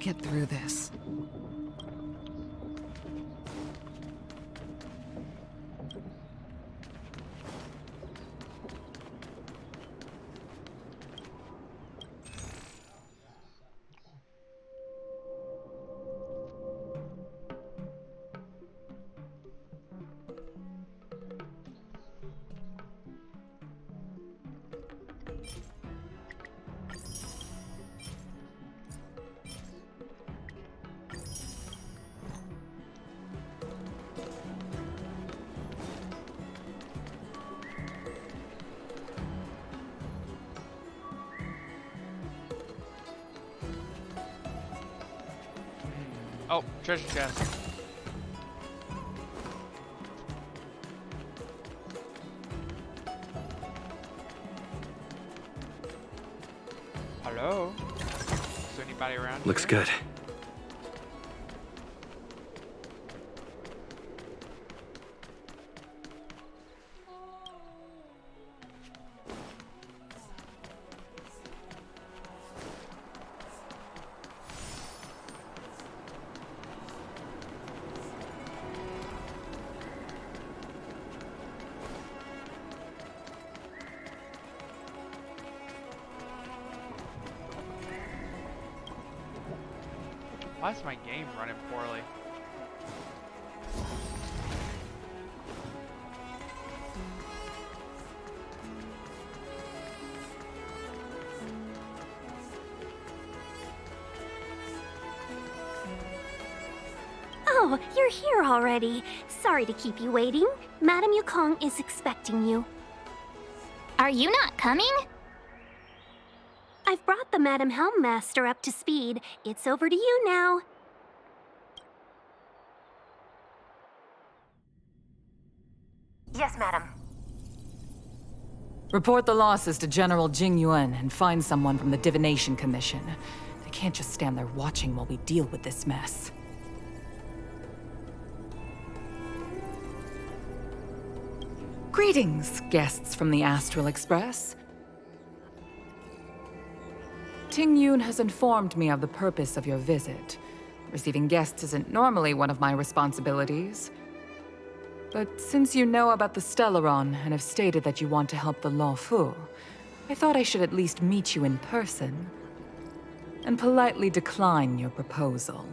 get through this. Oh, treasure chest. Hello? Is there anybody around Looks here? good. Why is my game running poorly? Oh, you're here already. Sorry to keep you waiting. Madame Yukong is expecting you. Are you not coming? I've brought the Madame Helmmaster up to speed. It's over to you now. Yes, madam. Report the losses to General Jing Yuan and find someone from the Divination Commission. They can't just stand there watching while we deal with this mess. Greetings, guests from the Astral Express. Ting Yun has informed me of the purpose of your visit. Receiving guests isn't normally one of my responsibilities. But since you know about the Stellaron and have stated that you want to help the Luocha, I thought I should at least meet you in person and politely decline your proposal.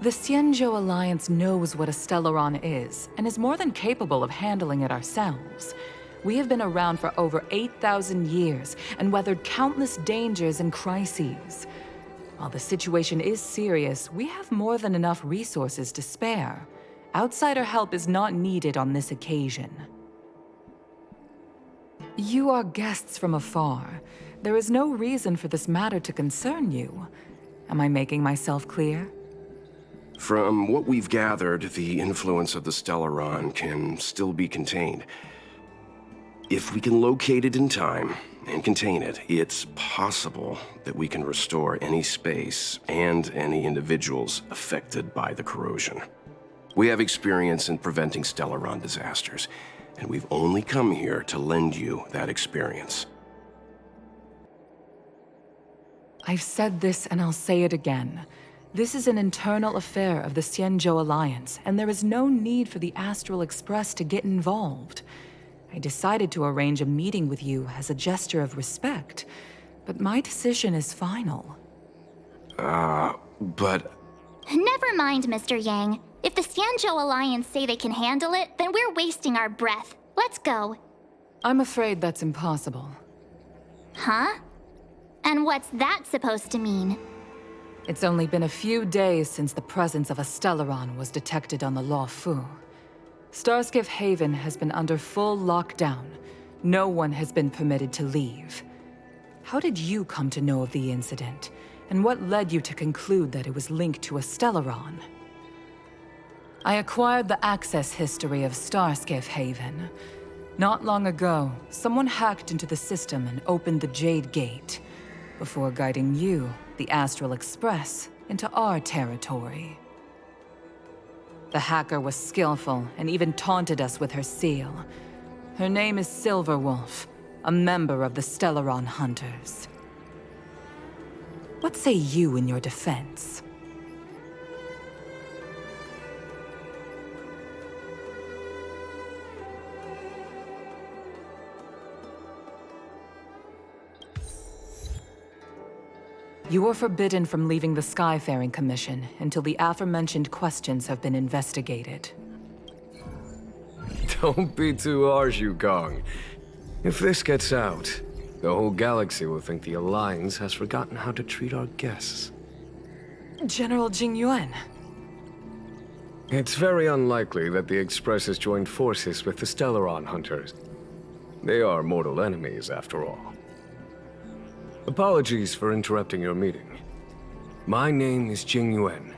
The Xianzhou Alliance knows what a Stellaron is, and is more than capable of handling it ourselves. We have been around for over 8,000 years, and weathered countless dangers and crises. While the situation is serious, we have more than enough resources to spare. Outsider help is not needed on this occasion. You are guests from afar. There is no reason for this matter to concern you. Am I making myself clear? From what we've gathered, the influence of the Stellaron can still be contained. If we can locate it in time and contain it, it's possible that we can restore any space and any individuals affected by the corrosion. We have experience in preventing Stellaron disasters, and we've only come here to lend you that experience. I've said this and I'll say it again. This is an internal affair of the Xianzhou Alliance, and there is no need for the Astral Express to get involved. I decided to arrange a meeting with you as a gesture of respect, but my decision is final. But... Never mind, Mr. Yang. If the Xianzhou Alliance say they can handle it, then we're wasting our breath. Let's go. I'm afraid that's impossible. Huh? And what's that supposed to mean? It's only been a few days since the presence of a Stellaron was detected on the Luocha. Starskiff Haven has been under full lockdown. No one has been permitted to leave. How did you come to know of the incident? And what led you to conclude that it was linked to a Stellaron? I acquired the access history of Starskiff Haven. Not long ago, someone hacked into the system and opened the Jade Gate, before guiding you, the Astral Express, into our territory. The hacker was skillful and even taunted us with her seal. Her name is Silverwolf, a member of the Stellaron Hunters. What say you in your defense? You are forbidden from leaving the Skyfaring Commission until the aforementioned questions have been investigated. Don't be too harsh, Yukong. If this gets out, the whole galaxy will think the Alliance has forgotten how to treat our guests. General Jing Yuan. It's very unlikely that the Express has joined forces with the Stellaron Hunters. They are mortal enemies, after all. Apologies for interrupting your meeting. My name is Jing Yuan.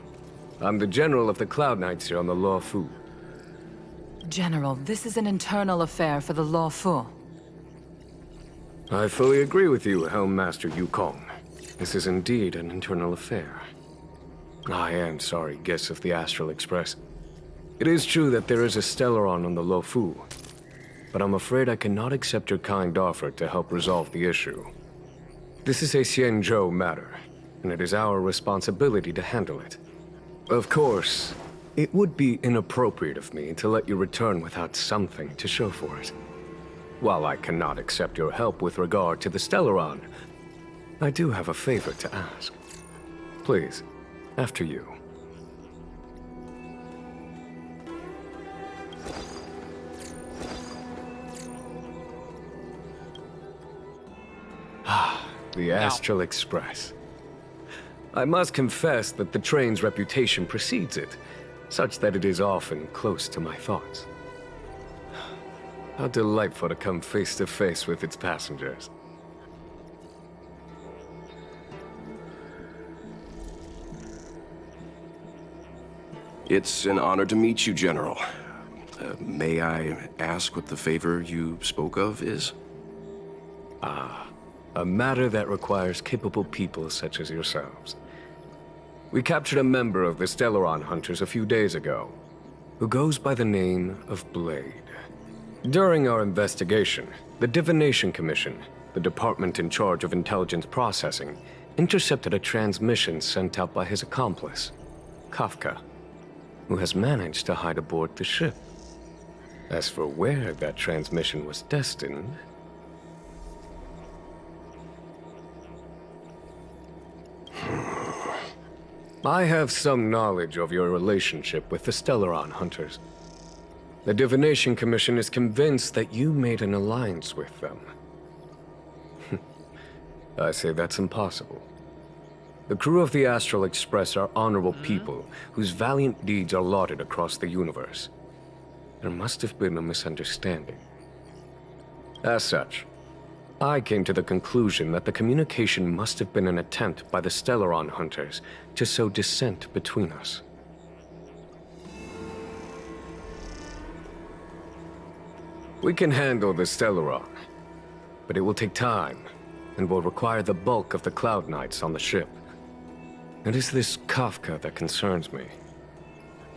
I'm the General of the Cloud Knights here on the Luocha. General, this is an internal affair for the Luocha. I fully agree with you, Helm Master Yukong. This is indeed an internal affair. I am sorry, guests of the Astral Express. It is true that there is a Stellaron on the Luocha, but I'm afraid I cannot accept your kind offer to help resolve the issue. This is a Xianzhou matter, and it is our responsibility to handle it. Of course, it would be inappropriate of me to let you return without something to show for it. While I cannot accept your help with regard to the Stellaron, I do have a favor to ask. Please, after you. The Astral Express. I must confess that the train's reputation precedes it, such that it is often close to my thoughts. How delightful to come face to face with its passengers. It's an honor to meet you, General. May I ask what the favor you spoke of is? A matter that requires capable people such as yourselves. We captured a member of the Stellaron Hunters a few days ago, who goes by the name of Blade. During our investigation, the Divination Commission, the department in charge of intelligence processing, intercepted a transmission sent out by his accomplice, Kafka, who has managed to hide aboard the ship. As for where that transmission was destined, I have some knowledge of your relationship with the Stellaron Hunters. The Divination Commission is convinced that you made an alliance with them. I say that's impossible. The crew of the Astral Express are honorable people whose valiant deeds are lauded across the universe. There must have been a misunderstanding. As such, I came to the conclusion that the communication must have been an attempt by the Stellaron Hunters to sow dissent between us. We can handle the Stellaron, but it will take time and will require the bulk of the Cloud Knights on the ship. It is this Kafka that concerns me.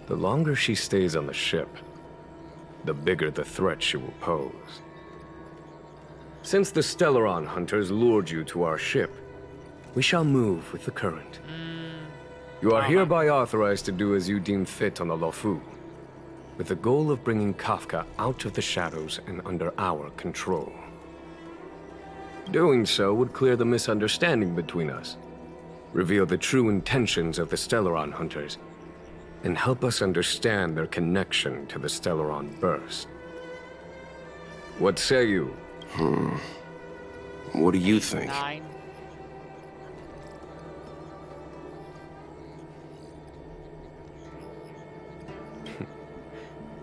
The longer she stays on the ship, the bigger the threat she will pose. Since the Stellaron Hunters lured you to our ship, we shall move with the current. You are hereby authorized to do as you deem fit on the Luocha, with the goal of bringing Kafka out of the shadows and under our control. Doing so would clear the misunderstanding between us, reveal the true intentions of the Stellaron Hunters, and help us understand their connection to the Stellaron Burst. What say you? What do you think? 9.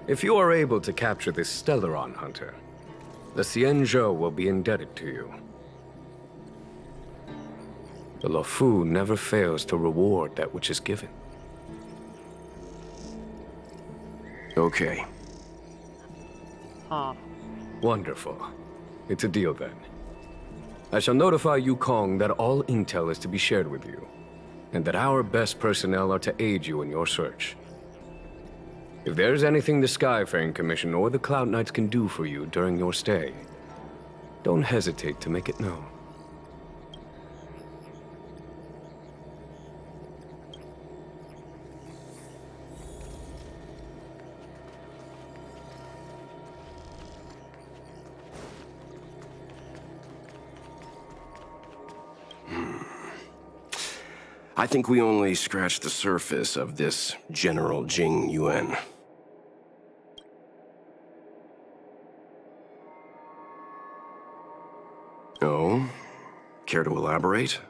If you are able to capture this Stellaron Hunter, the Xianzhou will be indebted to you. The Luocha never fails to reward that which is given. Okay. Huh. Wonderful. It's a deal then. I shall notify Yukong that all intel is to be shared with you, and that our best personnel are to aid you in your search. If there's anything the Skyfaring Commission or the Cloud Knights can do for you during your stay, don't hesitate to make it known. I think we only scratched the surface of this General Jing Yuan. Oh? Care to elaborate?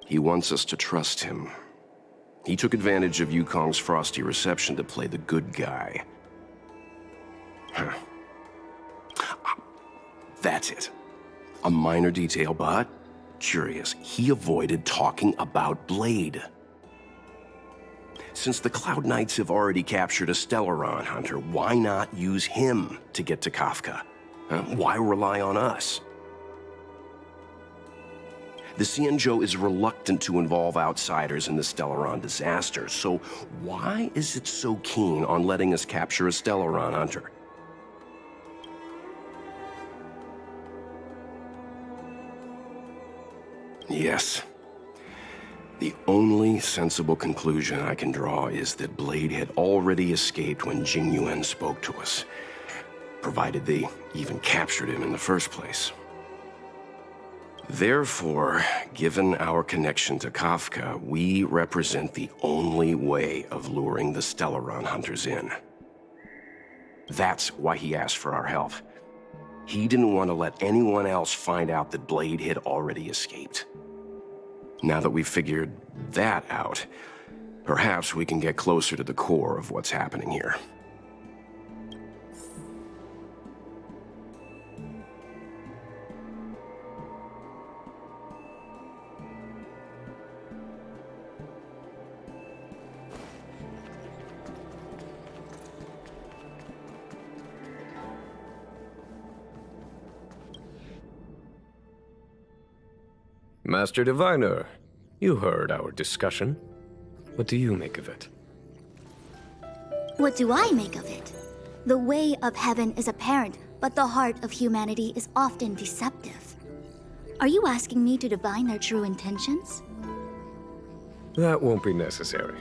He wants us to trust him. He took advantage of Yukong's frosty reception to play the good guy. Huh. That's it. A minor detail, but curious. He avoided talking about Blade. Since the Cloud Knights have already captured a Stellaron hunter, why not use him to get to Kafka? Why rely on us? The Xianzhou is reluctant to involve outsiders in the Stellaron disaster, so why is it so keen on letting us capture a Stellaron hunter? Yes. The only sensible conclusion I can draw is that Blade had already escaped when Jing Yuan spoke to us, provided they even captured him in the first place. Therefore, given our connection to Kafka, we represent the only way of luring the Stellaron hunters in. That's why he asked for our help. He didn't want to let anyone else find out that Blade had already escaped. Now that we've figured that out, perhaps we can get closer to the core of what's happening here. Master Diviner, you heard our discussion. What do you make of it? What do I make of it? The way of heaven is apparent, but the heart of humanity is often deceptive. Are you asking me to divine their true intentions? That won't be necessary.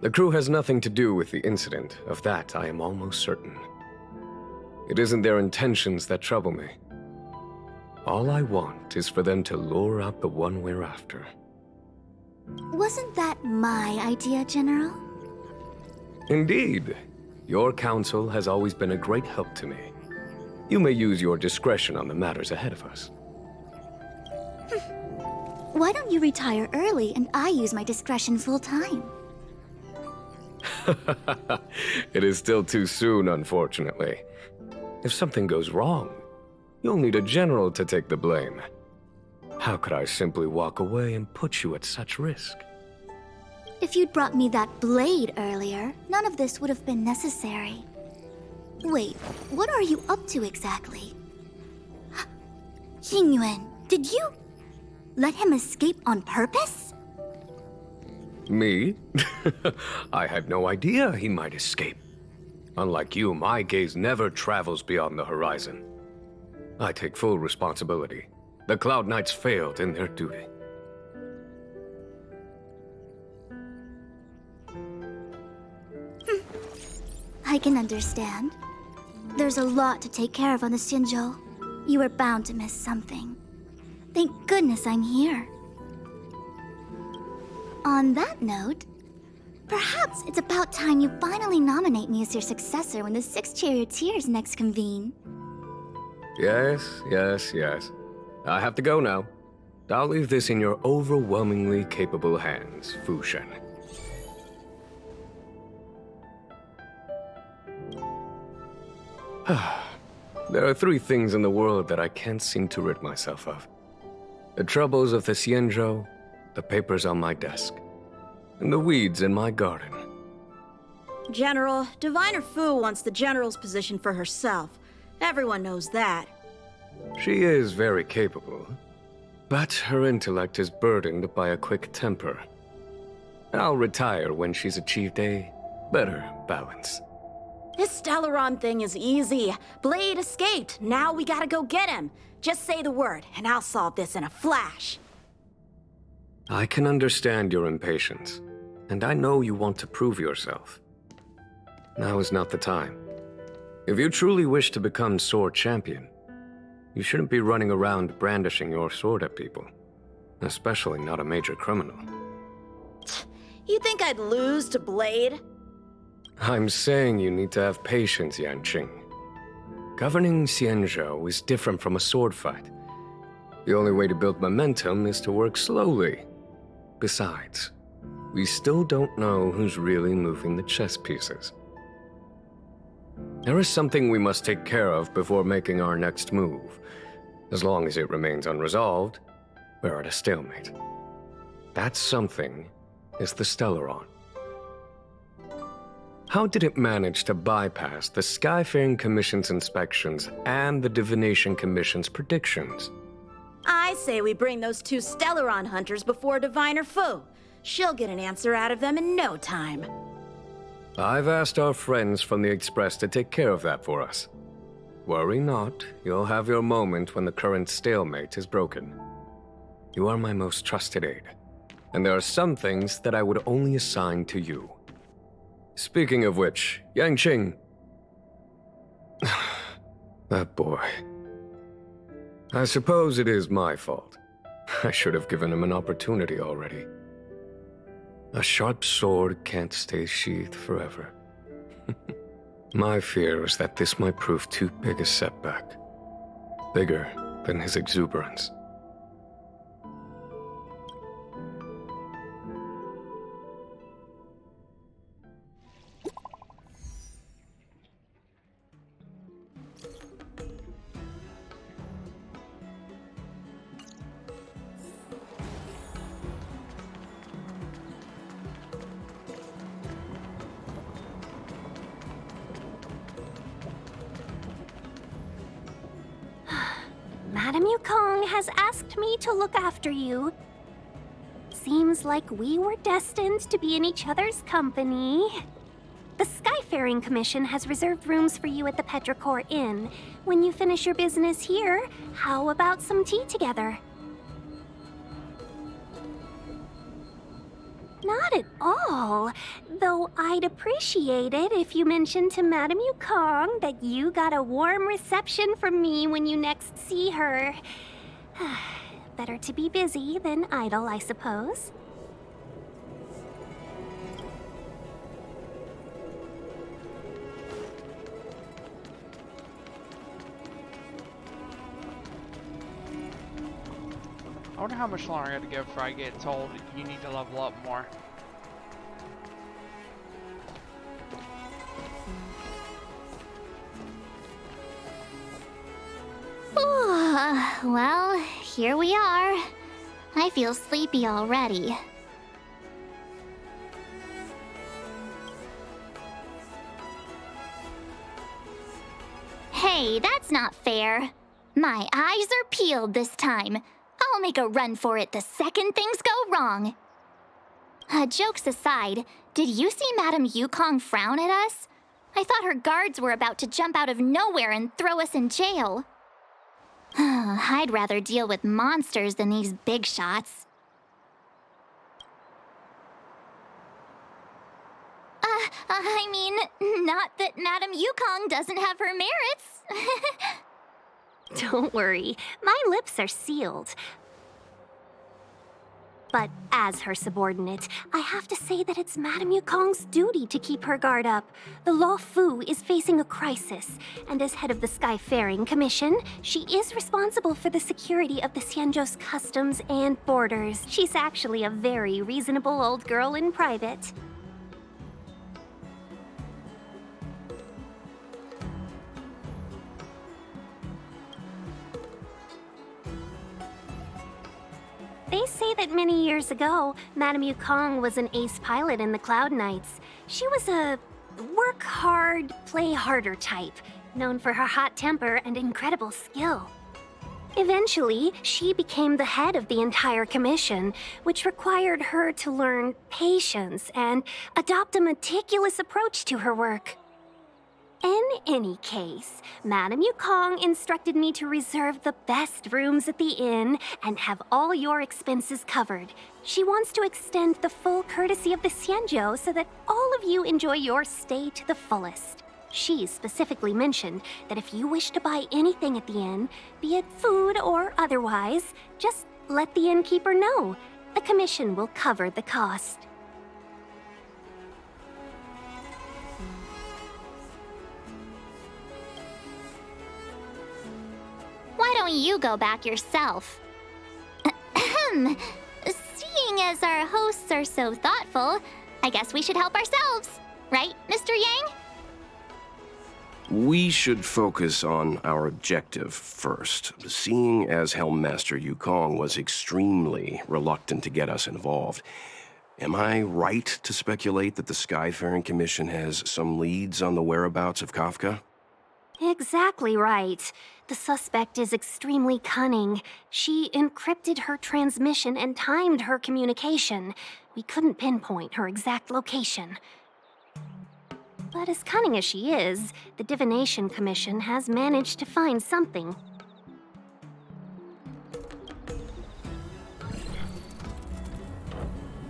The crew has nothing to do with the incident. Of that, I am almost certain. It isn't their intentions that trouble me. All I want is for them to lure out the one we're after. Wasn't that my idea, General? Indeed. Your counsel has always been a great help to me. You may use your discretion on the matters ahead of us. Why don't you retire early and I use my discretion full time? It is still too soon, unfortunately. If something goes wrong, you'll need a general to take the blame. How could I simply walk away and put you at such risk? If you'd brought me that blade earlier, none of this would have been necessary. Wait, what are you up to exactly? Xingyuan, did you let him escape on purpose? Me? I had no idea he might escape. Unlike you, my gaze never travels beyond the horizon. I take full responsibility. The Cloud Knights failed in their duty. I can understand. There's a lot to take care of on the Xinzhou. You were bound to miss something. Thank goodness I'm here. On that note, perhaps it's about time you finally nominate me as your successor when the 6 charioteers next convene. Yes. I have to go now. I'll leave this in your overwhelmingly capable hands, Fu Shen. There are 3 things in the world that I can't seem to rid myself of. The troubles of the Xianzhou, the papers on my desk, and the weeds in my garden. General, Diviner Fu wants the General's position for herself. Everyone knows that. She is very capable, but her intellect is burdened by a quick temper. I'll retire when she's achieved a better balance. This Stellaron thing is easy. Blade escaped. Now we gotta go get him. Just say the word, and I'll solve this in a flash. I can understand your impatience, and I know you want to prove yourself. Now is not the time. If you truly wish to become sword champion, you shouldn't be running around brandishing your sword at people, especially not a major criminal. You think I'd lose to Blade? I'm saying you need to have patience, Yanqing. Governing Xianzhou is different from a sword fight. The only way to build momentum is to work slowly. Besides, we still don't know who's really moving the chess pieces. There is something we must take care of before making our next move. As long as it remains unresolved, we're at a stalemate. That something is the Stellaron. How did it manage to bypass the Skyfaring Commission's inspections and the Divination Commission's predictions? I say we bring those two Stellaron hunters before Diviner Fu. She'll get an answer out of them in no time. I've asked our friends from the Express to take care of that for us. Worry not, you'll have your moment when the current stalemate is broken. You are my most trusted aide, and there are some things that I would only assign to you. Speaking of which, Yanqing... That boy. I suppose it is my fault. I should have given him an opportunity already. A sharp sword can't stay sheathed forever. My fear is that this might prove too big a setback. Bigger than his exuberance. Madame Yukong has asked me to look after you. Seems like we were destined to be in each other's company. The Skyfaring Commission has reserved rooms for you at the Petrichor Inn. When you finish your business here, how about some tea together? Not at all. Though I'd appreciate it if you mentioned to Madame Yukong that you got a warm reception from me when you next see her. Better to be busy than idle, I suppose. I wonder how much longer I gotta go before I get told you need to level up more. Well, here we are. I feel sleepy already. Hey, that's not fair. My eyes are peeled this time. I'll make a run for it the second things go wrong. Jokes aside, did you see Madame Yukong frown at us? I thought her guards were about to jump out of nowhere and throw us in jail. I'd rather deal with monsters than these big shots. I mean, not that Madame Yukong doesn't have her merits. Don't worry, my lips are sealed. But as her subordinate, I have to say that it's Madame Yukong's duty to keep her guard up. The Luocha is facing a crisis, and as head of the Skyfaring Commission, she is responsible for the security of the Xianzhou's customs and borders. She's actually a very reasonable old girl in private. They say that many years ago, Madame Yukong was an ace pilot in the Cloud Knights. She was a work hard, play harder type, known for her hot temper and incredible skill. Eventually, she became the head of the entire commission, which required her to learn patience and adopt a meticulous approach to her work. In any case, Madame Yukong instructed me to reserve the best rooms at the inn and have all your expenses covered. She wants to extend the full courtesy of the Xianzhou so that all of you enjoy your stay to the fullest. She specifically mentioned that if you wish to buy anything at the inn, be it food or otherwise, just let the innkeeper know. The commission will cover the cost. Why don't you go back yourself? Ahem. Seeing as our hosts are so thoughtful, I guess we should help ourselves. Right, Mr. Yang? We should focus on our objective first. Seeing as Helmmaster Yukong was extremely reluctant to get us involved, am I right to speculate that the Skyfaring Commission has some leads on the whereabouts of Kafka? Exactly right. The suspect is extremely cunning. She encrypted her transmission and timed her communication. We couldn't pinpoint her exact location. But as cunning as she is, the Divination Commission has managed to find something.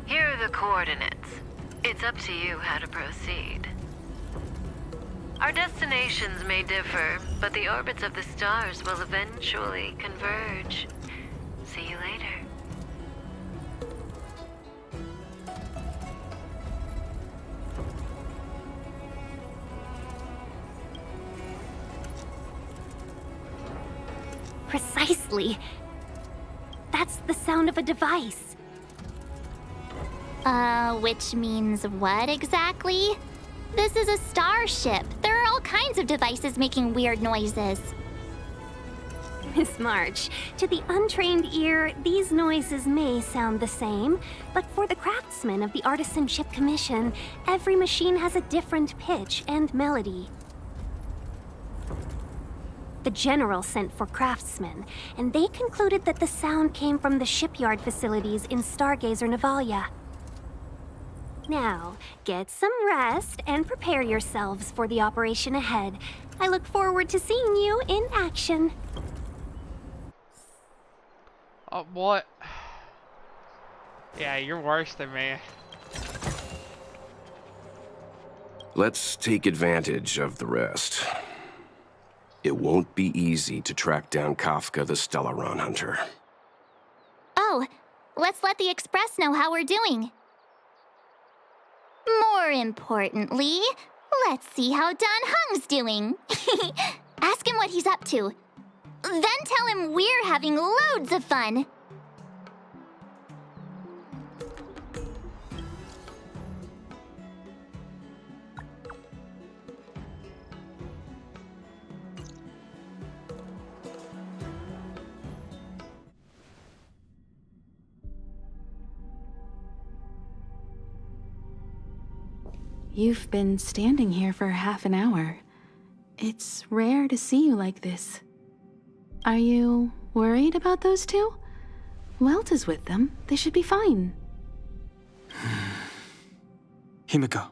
Here are the coordinates. It's up to you how to proceed. Our destinations may differ, but the orbits of the stars will eventually converge. See you later. Precisely. That's the sound of a device. Which means what exactly? This is a starship. There are all kinds of devices making weird noises. Miss March, to the untrained ear, these noises may sound the same, but for the craftsmen of the Artisanship Commission, every machine has a different pitch and melody. The General sent for craftsmen, and they concluded that the sound came from the shipyard facilities in Stargazer Navalia. Now, get some rest and prepare yourselves for the operation ahead. I look forward to seeing you in action. What? Yeah, you're worse than me. Let's take advantage of the rest. It won't be easy to track down Kafka the Stellaron Hunter. Oh, let's let the Express know how we're doing. More importantly, let's see how Don Hung's doing. Ask him what he's up to. Then tell him we're having loads of fun. You've been standing here for half an hour. It's rare to see you like this. Are you worried about those two? Welt is with them. They should be fine. Himiko,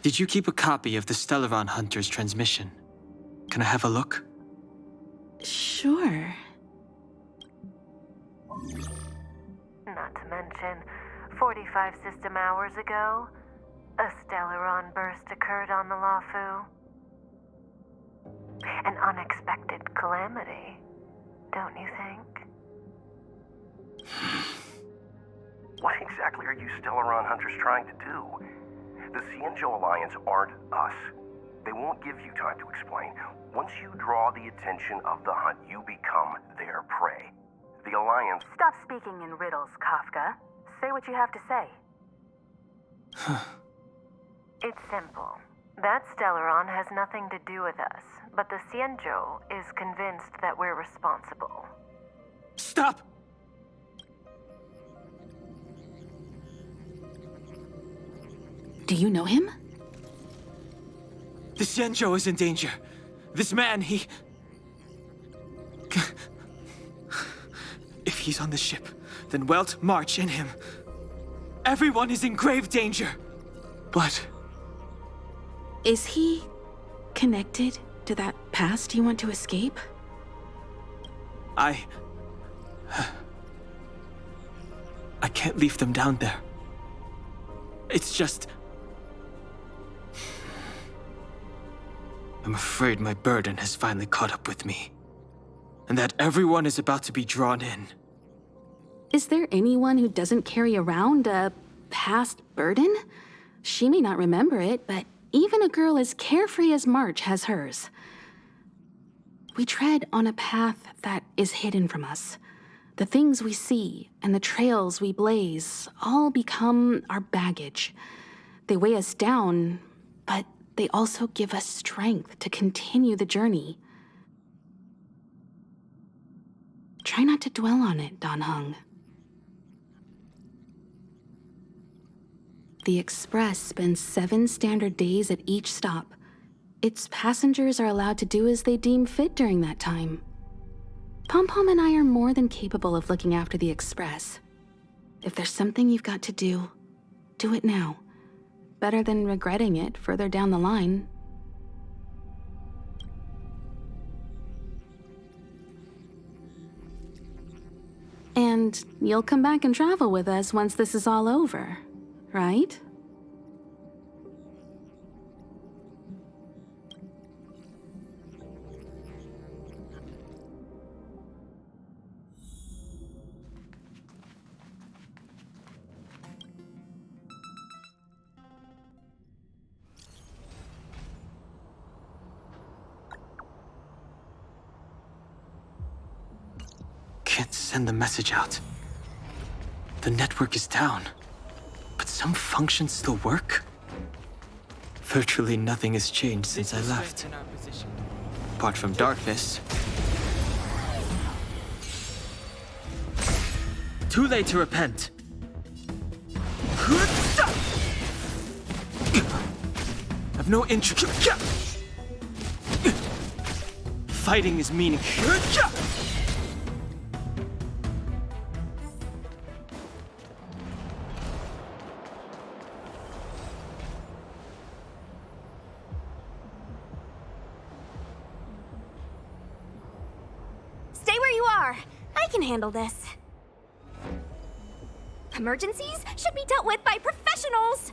did you keep a copy of the Stellaron Hunter's transmission? Can I have a look? Sure. Not to mention, 45 system hours ago, a Stellaron burst occurred on the Luocha. An unexpected calamity, don't you think? What exactly are you Stellaron Hunters trying to do? The Xianzhou Alliance aren't us. They won't give you time to explain. Once you draw the attention of the hunt, you become their prey. The Alliance... Stop speaking in riddles, Kafka. Say what you have to say. It's simple. That Stellaron has nothing to do with us, but the Xianzhou is convinced that we're responsible. Stop! Do you know him? The Xianzhou is in danger. This man, If he's on the ship, then Welt, March, and him. Everyone is in grave danger. But... Is he connected to that past you want to escape? I can't leave them down there. It's just... I'm afraid my burden has finally caught up with me. And that everyone is about to be drawn in. Is there anyone who doesn't carry around a past burden? She may not remember it, but even a girl as carefree as March has hers. We tread on a path that is hidden from us. The things we see and the trails we blaze all become our baggage. They weigh us down, but they also give us strength to continue the journey. Try not to dwell on it, Dan Heng. The Express spends 7 standard days at each stop. Its passengers are allowed to do as they deem fit during that time. Pom-Pom and I are more than capable of looking after the Express. If there's something you've got to do, do it now. Better than regretting it further down the line. And you'll come back and travel with us once this is all over, right? Can't send the message out. The network is down, but some functions still work? Virtually nothing has changed since I left. Apart from darkness. Too late to repent. I've no interest. Fighting is meaningful. Stay where you are. I can handle this. Emergencies should be dealt with by professionals.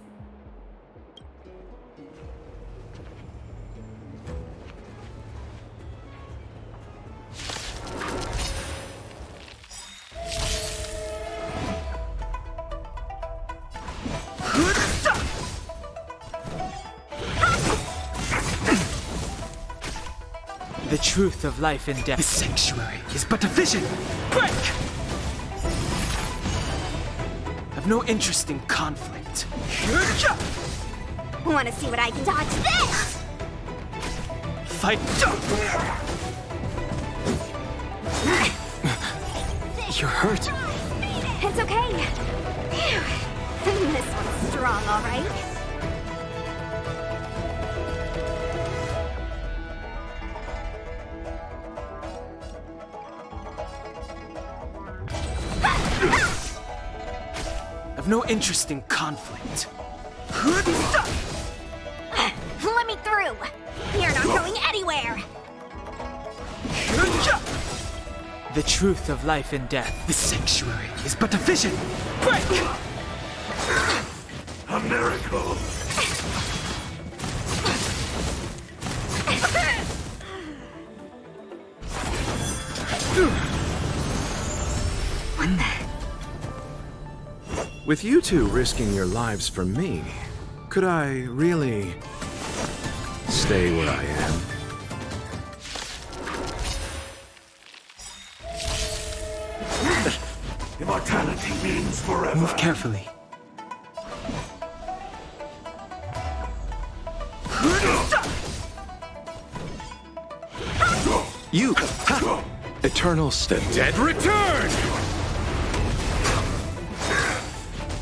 The truth of life and death. The sanctuary is but a vision. Break! I've no interest in conflict. Want to see what I can dodge this? Fight! You're hurt. It's okay. Phew. This one's strong, all right. I've no interest in conflict. Let me through. You're not going anywhere. The truth of life and death. The sanctuary is but a vision. Break! A miracle. What the? With you two risking your lives for me, could I really stay where I am? Immortality means forever. Move carefully. You! Ha! Eternal step. Dead return!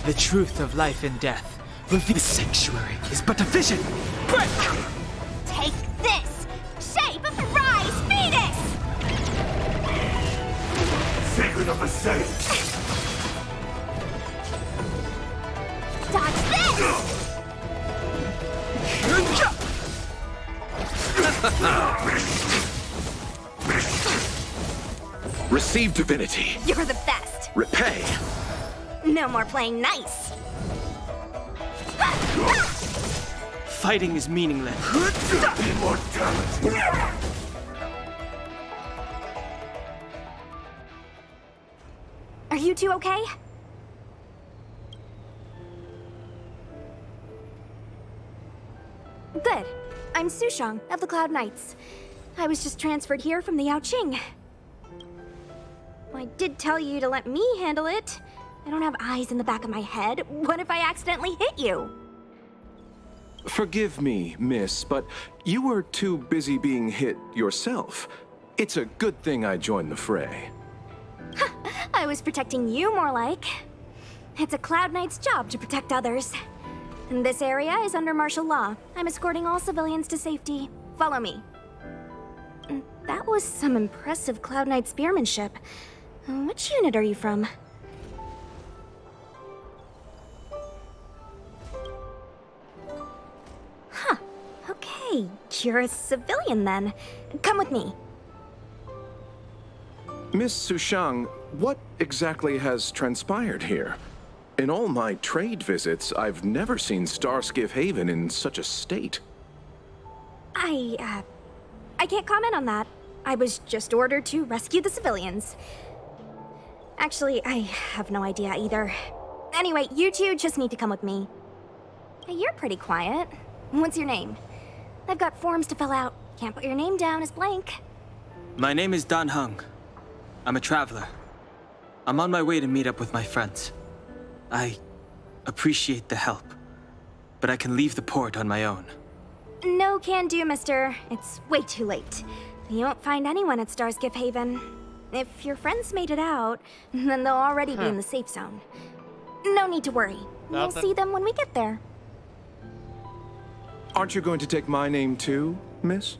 The truth of life and death. The sanctuary is but a vision. Break! of the saints! Dodge this! Receive divinity. You're the best. Repay. No more playing nice. Fighting is meaningless. Immortality! Are you two okay? Good. I'm Sushang of the Cloud Knights. I was just transferred here from the Yaoqing. I did tell you to let me handle it. I don't have eyes in the back of my head. What if I accidentally hit you? Forgive me, miss, but you were too busy being hit yourself. It's a good thing I joined the fray. I was protecting you more like. It's a Cloud Knight's job to protect others. And this area is under martial law. I'm escorting all civilians to safety. Follow me. That was some impressive Cloud Knight spearmanship. Which unit are you from? Huh. Okay, you're a civilian then. Come with me. Miss Sushang, what exactly has transpired here? In all my trade visits, I've never seen Starskiff Haven in such a state. I can't comment on that. I was just ordered to rescue the civilians. Actually, I have no idea either. Anyway, you two just need to come with me. Hey, you're pretty quiet. What's your name? I've got forms to fill out. Can't put your name down as blank. My name is Dan Hung. I'm a traveler. I'm on my way to meet up with my friends. I appreciate the help, but I can leave the port on my own. No can do, mister. It's way too late. You won't find anyone at Starskiff Haven. If your friends made it out, then they'll already be in the safe zone. No need to worry. We'll see them when we get there. Aren't you going to take my name too, miss?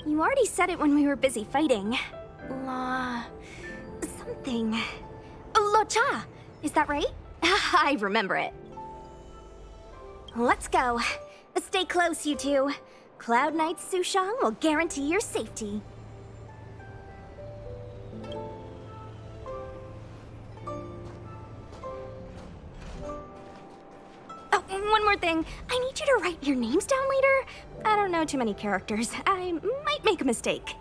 You already said it when we were busy fighting. Something. Luocha! Is that right? I remember it. Let's go. Stay close, you two. Cloud Knight Sushang will guarantee your safety. Oh, one more thing. I need you to write your names down later. I don't know too many characters. I might make a mistake.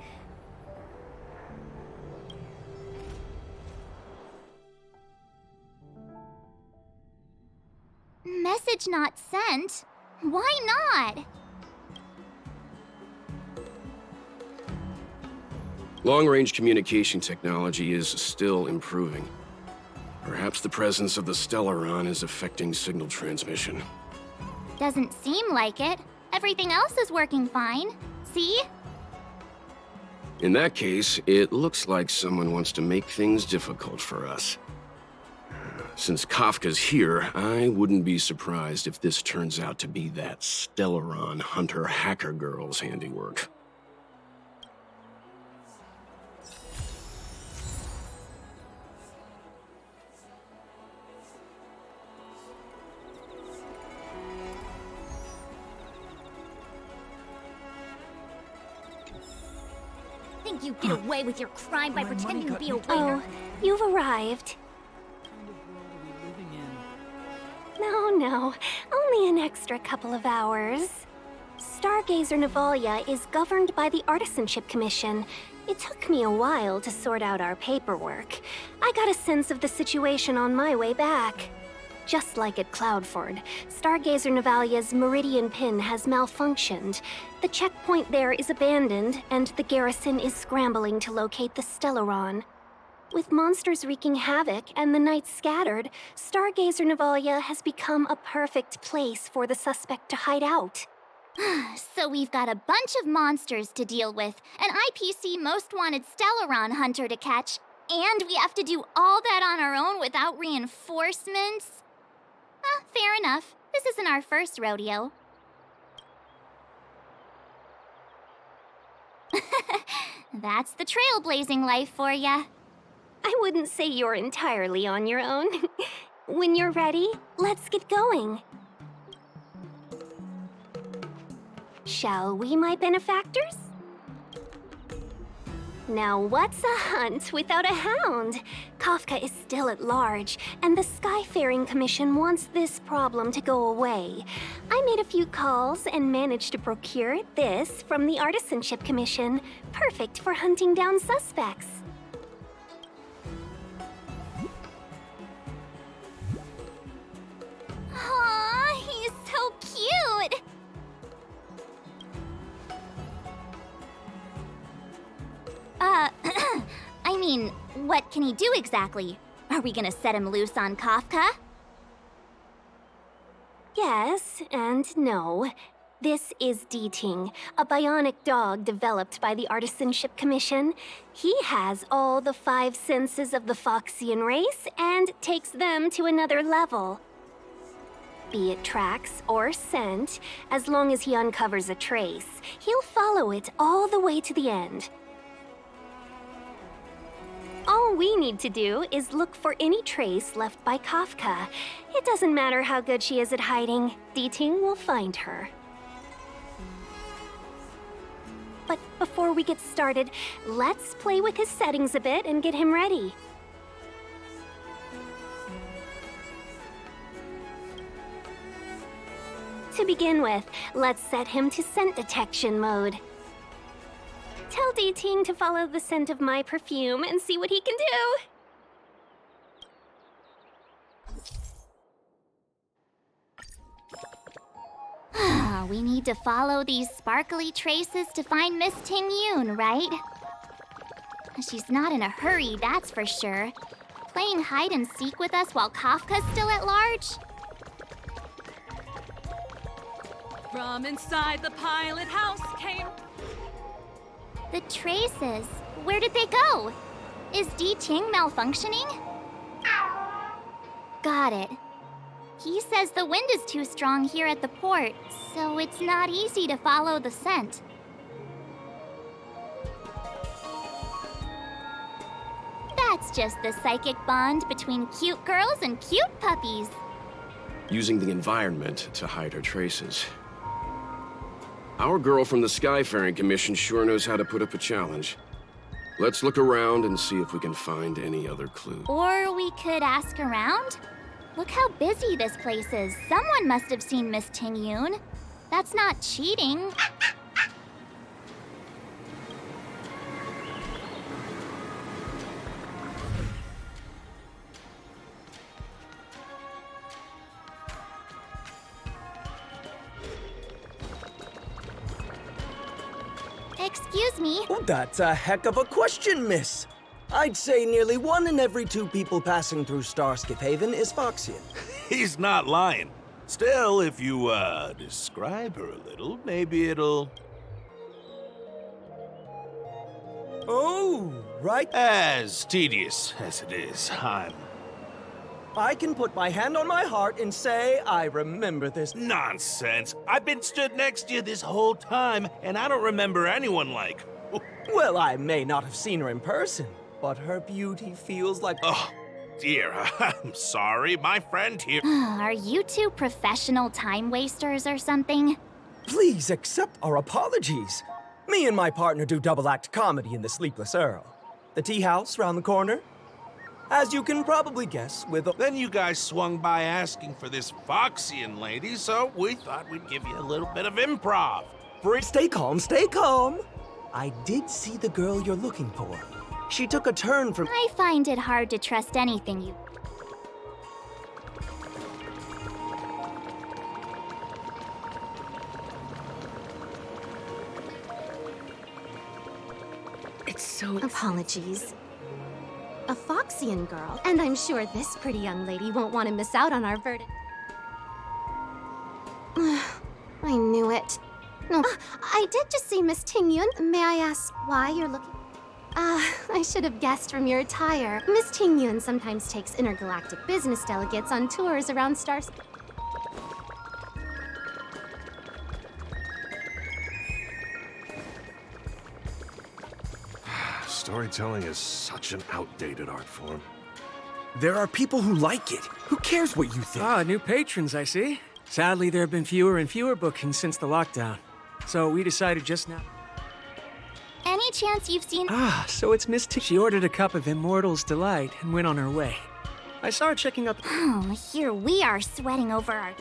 Message not sent? Why not? Long-range communication technology is still improving. Perhaps the presence of the Stellaron is affecting signal transmission. Doesn't seem like it. Everything else is working fine. See? In that case, it looks like someone wants to make things difficult for us. Since Kafka's here, I wouldn't be surprised if this turns out to be that Stellaron hunter hacker girl's handiwork. Think you get away with your crime by pretending to be a waiter? Oh, you've arrived. No, only an extra couple of hours. Stargazer Navalia is governed by the Artisanship Commission. It took me a while to sort out our paperwork. I got a sense of the situation on my way back. Just like at Cloudford, Stargazer Navalia's Meridian Pin has malfunctioned. The checkpoint there is abandoned, and the garrison is scrambling to locate the Stellaron. With monsters wreaking havoc and the Knights scattered, Stargazer Navalia has become a perfect place for the suspect to hide out. So we've got a bunch of monsters to deal with, an IPC Most Wanted Stellaron hunter to catch, and we have to do all that on our own without reinforcements? Fair enough. This isn't our first rodeo. That's the trailblazing life for ya. I wouldn't say you're entirely on your own. When you're ready, let's get going. Shall we, my benefactors? Now what's a hunt without a hound? Kafka is still at large, and the Skyfaring Commission wants this problem to go away. I made a few calls and managed to procure this from the Artisanship Commission. Perfect for hunting down suspects. Aw, he's so cute! I mean, what can he do exactly? Are we gonna set him loose on Kafka? Yes and no. This is D-Ting, a bionic dog developed by the Artisanship Commission. He has all the 5 senses of the Foxian race and takes them to another level. Be it tracks or scent, as long as he uncovers a trace, he'll follow it all the way to the end. All we need to do is look for any trace left by Kafka. It doesn't matter how good she is at hiding, D-Ting will find her. But before we get started, let's play with his settings a bit and get him ready. To begin with, let's set him to scent detection mode. Tell D-Ting to follow the scent of my perfume and see what he can do. We need to follow these sparkly traces to find Miss Ting-Yun, right? She's not in a hurry, that's for sure. Playing hide and seek with us while Kafka's still at large? From inside the pilot house came... The traces. Where did they go? Is D-Ting malfunctioning? Got it. He says the wind is too strong here at the port, so it's not easy to follow the scent. That's just the psychic bond between cute girls and cute puppies. Using the environment to hide her traces. Our girl from the Skyfaring Commission sure knows how to put up a challenge. Let's look around and see if we can find any other clues. Or we could ask around? Look how busy this place is. Someone must have seen Miss Ting-Yun. That's not cheating. Excuse me. Oh, that's a heck of a question, miss. I'd say nearly 1 in every 2 people passing through Starskip Haven is Foxian. He's not lying. Still, if you, describe her a little, maybe it'll... Oh, right. As tedious as it is, I can put my hand on my heart and say I remember this. Nonsense! I've been stood next to you this whole time, and I don't remember anyone like... Well, I may not have seen her in person, but her beauty feels like... Oh, dear, I'm sorry, my friend here... Are you 2 professional time wasters or something? Please accept our apologies. Me and my partner do double-act comedy in the Sleepless Earl. The tea house round the corner. As you can probably guess, with a... Then you guys swung by asking for this Foxian lady, so we thought we'd give you a little bit of improv. Stay calm, stay calm. I did see the girl you're looking for. She took a turn from... I find it hard to trust anything you... It's so... Apologies. A Foxian girl, and I'm sure this pretty young lady won't want to miss out on our verdict. I knew it. No, I did just see Miss Ting-Yun. May I ask why you're looking? I should have guessed from your attire. Miss Ting-Yun sometimes takes intergalactic business delegates on tours around Stars. Storytelling is such an outdated art form. There are people who like it. Who cares what you think? Ah, new patrons, I see. Sadly, there have been fewer and fewer bookings since the lockdown. So we decided just now. Any chance you've seen... Ah, so it's Miss T. She ordered a cup of Immortal's Delight and went on her way. I saw her checking up... Oh, here we are sweating over our...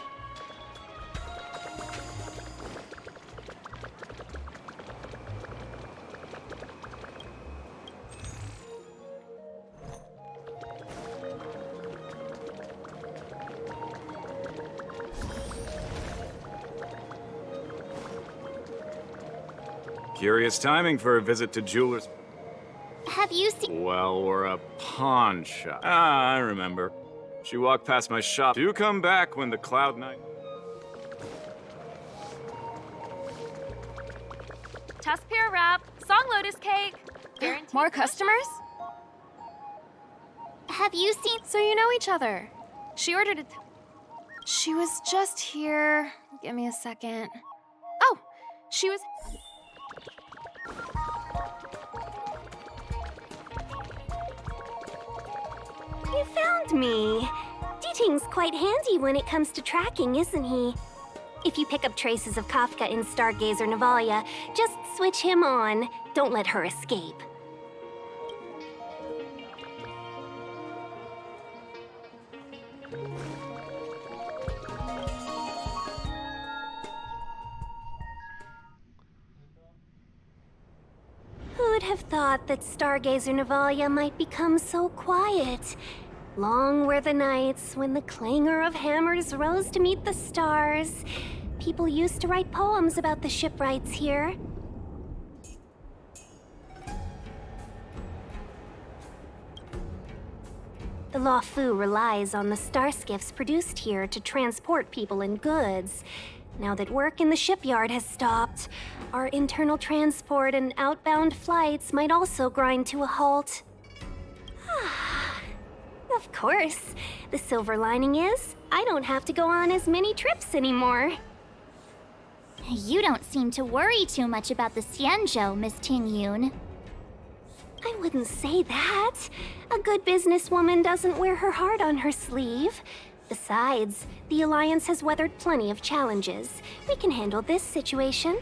Curious timing for a visit to Jeweler's. Have you seen... Well, we're a pawn shop. Ah, I remember. She walked past my shop. Do come back when the Cloud Night... Tuskpier wrap, Song Lotus cake. Guaranteed. More customers? Have you seen... So you know each other. She ordered it. She was just here. Give me a second. Oh, she was... You found me. Deeting's quite handy when it comes to tracking, isn't he? If you pick up traces of Kafka in Stargazer Navalia, just switch him on. Don't let her escape. Who'd have thought that Stargazer Navalia might become so quiet? Long were the nights when the clangor of hammers rose to meet the stars. People used to write poems about the shipwrights here. The Luocha relies on the star skiffs produced here to transport people and goods. Now that work in the shipyard has stopped, our internal transport and outbound flights might also grind to a halt. Of course. The silver lining is, I don't have to go on as many trips anymore. You don't seem to worry too much about the Xianzhou, Miss Tingyun. I wouldn't say that. A good businesswoman doesn't wear her heart on her sleeve. Besides, the Alliance has weathered plenty of challenges. We can handle this situation.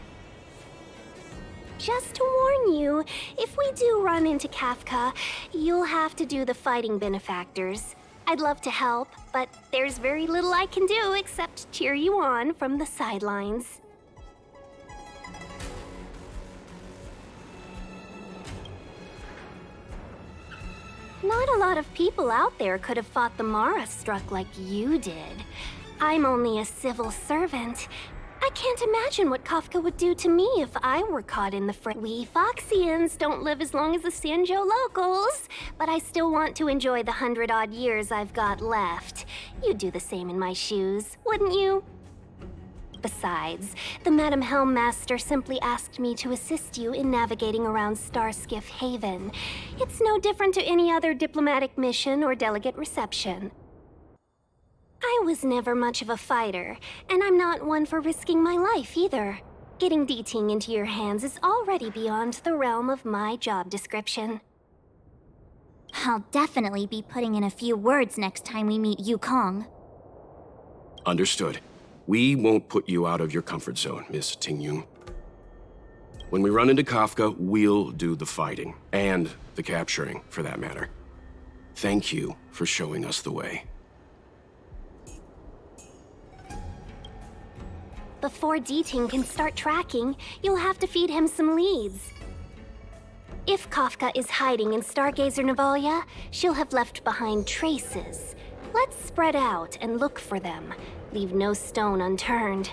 Just to warn you, if we do run into Kafka, you'll have to do the fighting benefactors. I'd love to help, but there's very little I can do except cheer you on from the sidelines. Not a lot of people out there could have fought the Mara struck like you did. I'm only a civil servant. I can't imagine what Kafka would do to me if I were caught in the fray. We Foxians don't live as long as the Xianzhou locals, but I still want to enjoy the 100-odd years I've got left. You'd do the same in my shoes, wouldn't you? Besides, the Madam Helmmaster simply asked me to assist you in navigating around Starskiff Haven. It's no different to any other diplomatic mission or delegate reception. I was never much of a fighter, and I'm not one for risking my life either. Getting Deeting into your hands is already beyond the realm of my job description. I'll definitely be putting in a few words next time we meet Yukong. Understood. We won't put you out of your comfort zone, Miss Tingyun. When we run into Kafka, we'll do the fighting, and the capturing, for that matter. Thank you for showing us the way. Before Deeting can start tracking, you'll have to feed him some leads. If Kafka is hiding in Stargazer Navalia, she'll have left behind traces. Let's spread out and look for them. Leave no stone unturned.